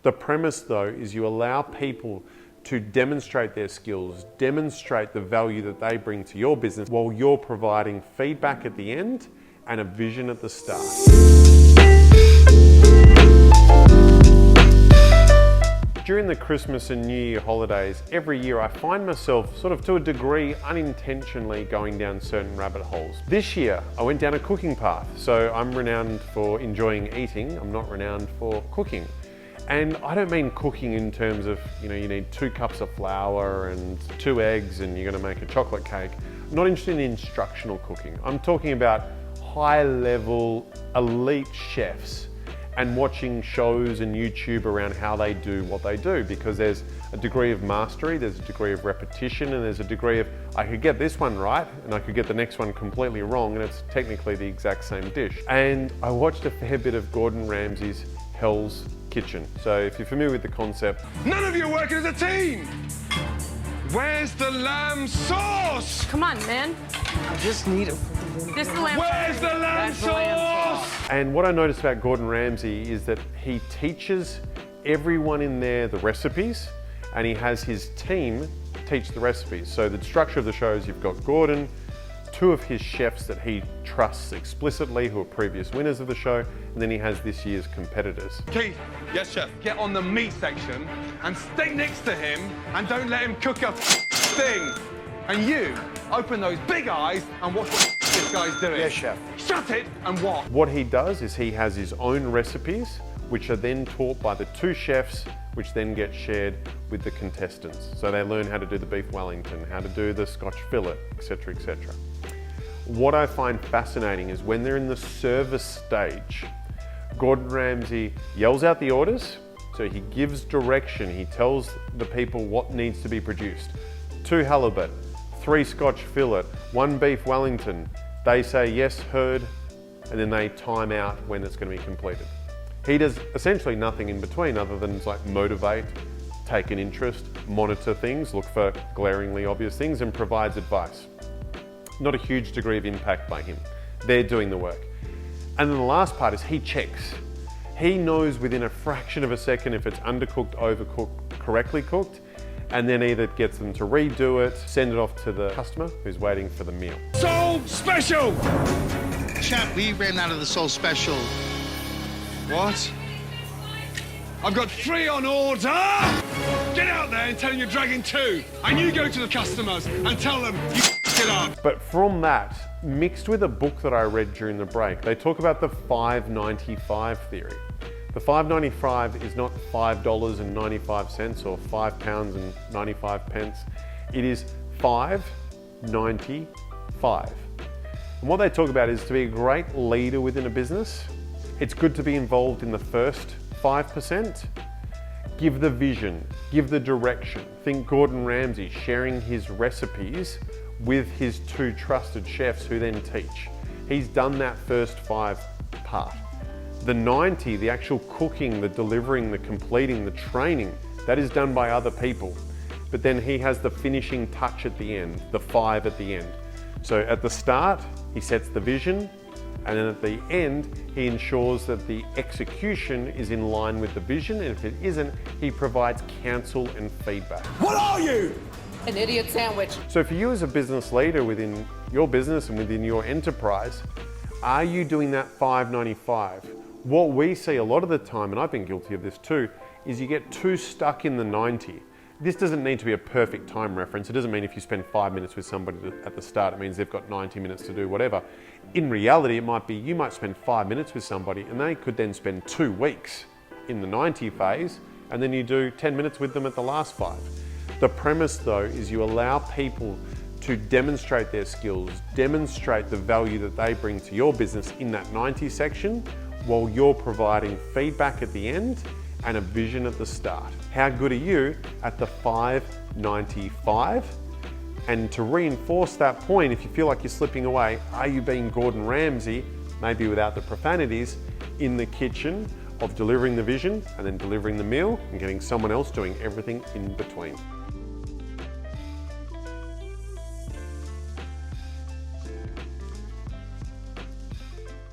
The premise though is you allow people to demonstrate their skills, demonstrate the value that they bring to your business while you're providing feedback at the end and a vision at the start. During the Christmas and New Year holidays, every year I find myself sort of to a degree unintentionally going down certain rabbit holes. This year I went down a cooking path. So I'm renowned for enjoying eating, I'm not renowned for cooking. And I don't mean cooking in terms of, you need 2 cups of flour and 2 eggs and you're gonna make a chocolate cake. I'm not interested in instructional cooking. I'm talking about high level elite chefs and watching shows and YouTube around how they do what they do, because there's a degree of mastery, there's a degree of repetition, and there's a degree of, I could get this one right and I could get the next one completely wrong and it's technically the exact same dish. And I watched a fair bit of Gordon Ramsay's Hell's Kitchen. So if you're familiar with the concept. None of you are working as a team! Where's the lamb sauce? Come on, man. I just need a... This is the lamb sauce. Where's the lamb sauce? And what I noticed about Gordon Ramsay is that he teaches everyone in there the recipes and he has his team teach the recipes. So the structure of the show is you've got Gordon, 2 of his chefs that he trusts explicitly who are previous winners of the show, and then he has this year's competitors. Keith. Yes, chef. Get on the meat section and stay next to him and don't let him cook a thing. And you, open those big eyes and watch what this guy's doing. Yes, chef. Shut it and watch. What he does is he has his own recipes, which are then taught by the 2 chefs, which then get shared with the contestants. So they learn how to do the beef Wellington, how to do the Scotch fillet, etc., etc. What I find fascinating is when they're in the service stage, Gordon Ramsay yells out the orders, so he gives direction, he tells the people what needs to be produced. 2 halibut, 3 Scotch fillet, 1 beef Wellington. They say yes, heard, and then they time out when it's going to be completed. He does essentially nothing in between other than like motivate, take an interest, monitor things, look for glaringly obvious things, and provides advice. Not a huge degree of impact by him. They're doing the work. And then the last part is he checks. He knows within a fraction of a second if it's undercooked, overcooked, correctly cooked, and then either gets them to redo it, send it off to the customer who's waiting for the meal. Soul Special! Chef, we ran out of the Soul Special. What? I've got 3 on order! Get out there and tell them you're dragging 2. And you go to the customers and tell them you it up. But from that, mixed with a book that I read during the break, they talk about the $5.95 theory. The $5.95 is not $5.95 or £5.95. It is $5.95. And what they talk about is to be a great leader within a business, it's good to be involved in the first 5%. Give the vision, give the direction. Think Gordon Ramsay sharing his recipes with his 2 trusted chefs who then teach. He's done that first 5 part. The 90, the actual cooking, the delivering, the completing, the training, that is done by other people. But then he has the finishing touch at the end, the 5 at the end. So at the start, he sets the vision, and then at the end, he ensures that the execution is in line with the vision, and if it isn't, he provides counsel and feedback. What are you? An idiot sandwich. So for you as a business leader within your business and within your enterprise, are you doing that $5.95? What we see a lot of the time, and I've been guilty of this too, is you get too stuck in the 90. This doesn't need to be a perfect time reference. It doesn't mean if you spend 5 minutes with somebody at the start, it means they've got 90 minutes to do whatever. In reality, it might be you might spend 5 minutes with somebody and they could then spend 2 weeks in the 90 phase, and then you do 10 minutes with them at the last 5. The premise though is you allow people to demonstrate their skills, demonstrate the value that they bring to your business in that 90 section, while you're providing feedback at the end and a vision at the start. How good are you at the $5.95? And to reinforce that point, if you feel like you're slipping away, are you being Gordon Ramsay, maybe without the profanities, in the kitchen of delivering the vision and then delivering the meal and getting someone else doing everything in between?